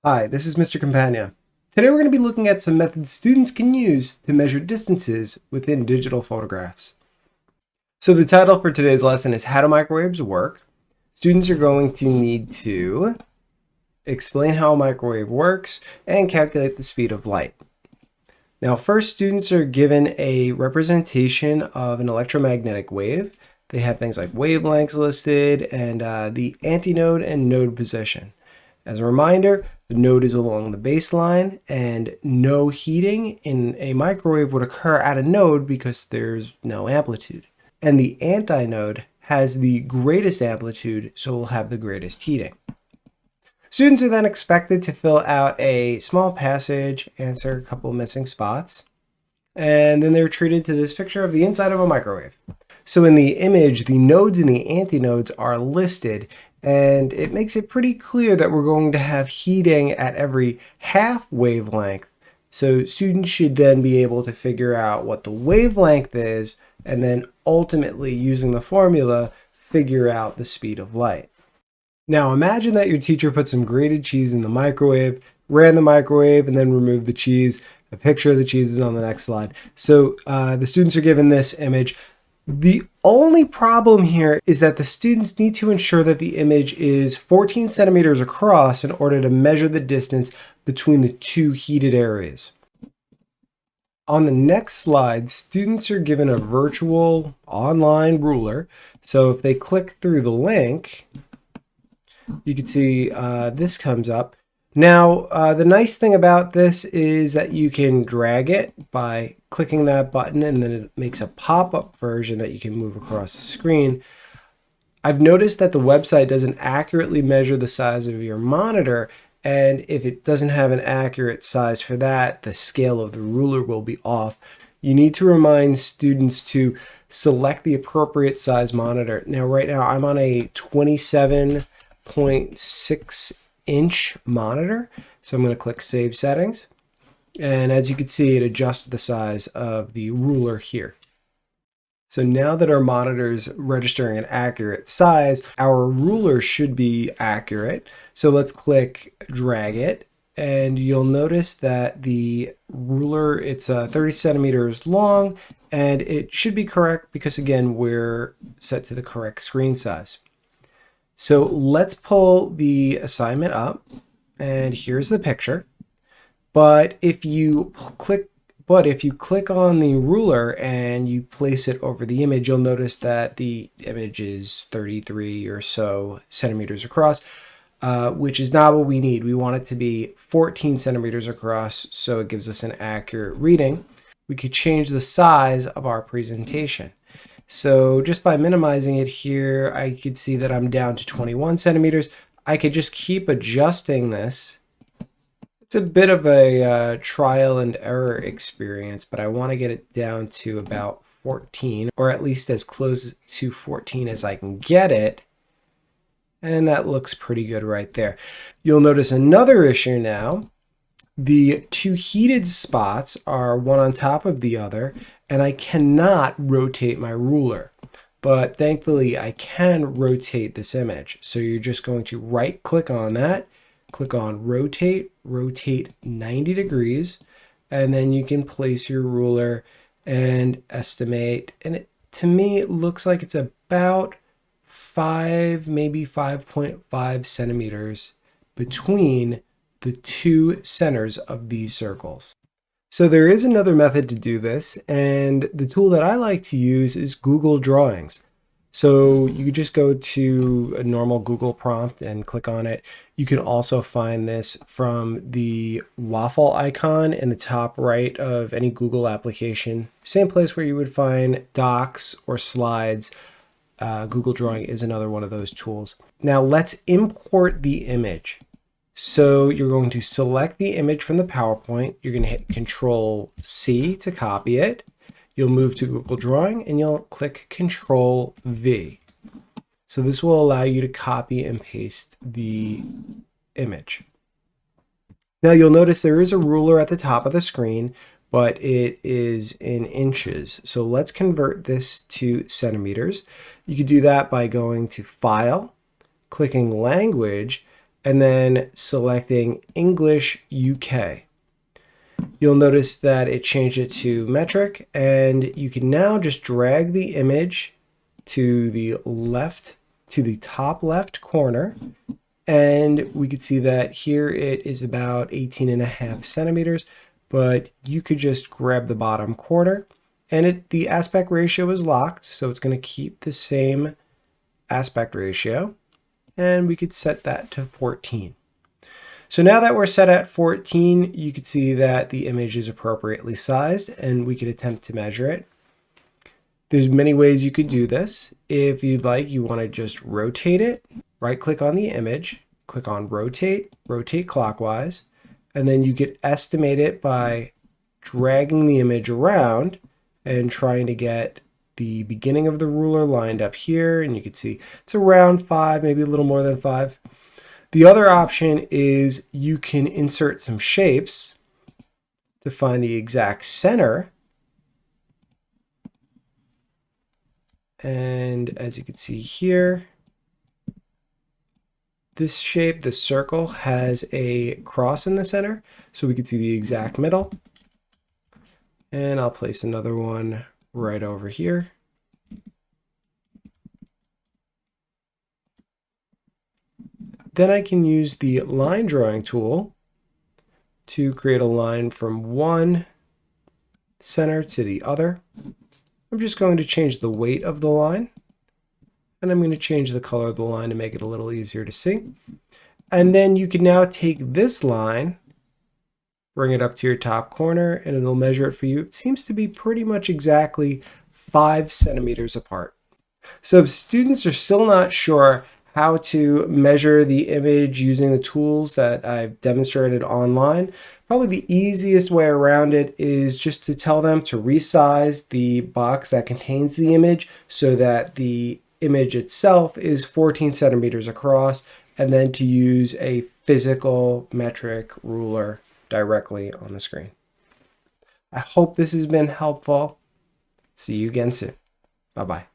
Hi, this is Mr. Compania. Today we're going to be looking at some methods students can use to measure distances within digital photographs. So the title for today's lesson is How Do Microwaves Work? Students are going to need to explain how a microwave works and calculate the speed of light. Now first, students are given a representation of an electromagnetic wave. They have things like wavelengths listed and the antinode and node position. As a reminder, the node is along the baseline, and no heating in a microwave would occur at a node because there's no amplitude. And the antinode has the greatest amplitude, so will have the greatest heating. Students are then expected to fill out a small passage, answer a couple missing spots, and then they're treated to this picture of the inside of a microwave. So in the image, the nodes and the antinodes are listed, and it makes it pretty clear that we're going to have heating at every half wavelength. So students should then be able to figure out what the wavelength is, and then ultimately, using the formula, figure out the speed of light. Now imagine that your teacher put some grated cheese in the microwave, ran the microwave, and then removed the cheese. A picture of the cheese is on the next slide. So the students are given this image. The only problem here is that the students need to ensure that the image is 14 centimeters across in order to measure the distance between the two heated areas. On the next slide, students are given a virtual online ruler. So if they click through the link, you can see this comes up. Now, the nice thing about this is that you can drag it by clicking that button, and then it makes a pop-up version that you can move across the screen. I've noticed that the website doesn't accurately measure the size of your monitor, and if it doesn't have an accurate size for that, the scale of the ruler will be off. You need to remind students to select the appropriate size monitor. Now, right now, I'm on a 27.6-inch monitor. So I'm going to click Save Settings. And as you can see, it adjusts the size of the ruler here. So now that our monitor is registering an accurate size, our ruler should be accurate. So let's click Drag It. And you'll notice that the ruler, it's 30 centimeters long, and it should be correct because, again, we're set to the correct screen size. So let's pull the assignment up, and here's the picture. But if you click on the ruler and you place it over the image, you'll notice that the image is 33 or so centimeters across, which is not what we need. We want it to be 14 centimeters across, so it gives us an accurate reading. We could change the size of our presentation. So just by minimizing it here, I could see that I'm down to 21 centimeters. I could just keep adjusting this. It's a bit of a trial and error experience, but I want to get it down to about 14, or at least as close to 14 as I can get it. And that looks pretty good right there. You'll notice another issue now. The two heated spots are one on top of the other, and I cannot rotate my ruler. But thankfully, I can rotate this image. So you're just going to right click on that, click on rotate, rotate 90 degrees, and then you can place your ruler and estimate. And to me, it looks like it's about 5, maybe 5.5 centimeters between the two centers of these circles. So there is another method to do this, and the tool that I like to use is Google Drawings. So you could just go to a normal Google prompt and click on it. You can also find this from the waffle icon in the top right of any Google application. Same place where you would find docs or slides. Google Drawing is another one of those tools. Now let's import the image. So you're going to select the image from the PowerPoint. You're going to hit Control C to copy it. You'll move to Google Drawing and you'll click Control V. So this will allow you to copy and paste the image. Now you'll notice there is a ruler at the top of the screen, but it is in inches. So let's convert this to centimeters. You could do that by going to File, clicking Language, and then selecting English UK. You'll notice that it changed it to metric, and you can now just drag the image to the left, to the top left corner, and we could see that here it is about 18.5 centimeters, but you could just grab the bottom corner, and the aspect ratio is locked, so it's going to keep the same aspect ratio, and we could set that to 14. So now that we're set at 14, you can see that the image is appropriately sized, and we could attempt to measure it. There's many ways you could do this. If you'd like, you want to just rotate it, right click on the image, click on rotate, rotate clockwise, and then you could estimate it by dragging the image around and trying to get the beginning of the ruler lined up here, and you can see it's around 5, maybe a little more than 5. The other option is you can insert some shapes to find the exact center. And as you can see here, this shape, the circle, has a cross in the center, so we can see the exact middle. And I'll place another one right over here. Then I can use the line drawing tool to create a line from one center to the other. I'm just going to change the weight of the line, and I'm going to change the color of the line to make it a little easier to see. And then you can now take this line, bring it up to your top corner, and it'll measure it for you. It seems to be pretty much exactly 5 centimeters apart. So if students are still not sure how to measure the image using the tools that I've demonstrated online, probably the easiest way around it is just to tell them to resize the box that contains the image so that the image itself is 14 centimeters across, and then to use a physical metric ruler directly on the screen. I hope this has been helpful. See you again soon. Bye-bye.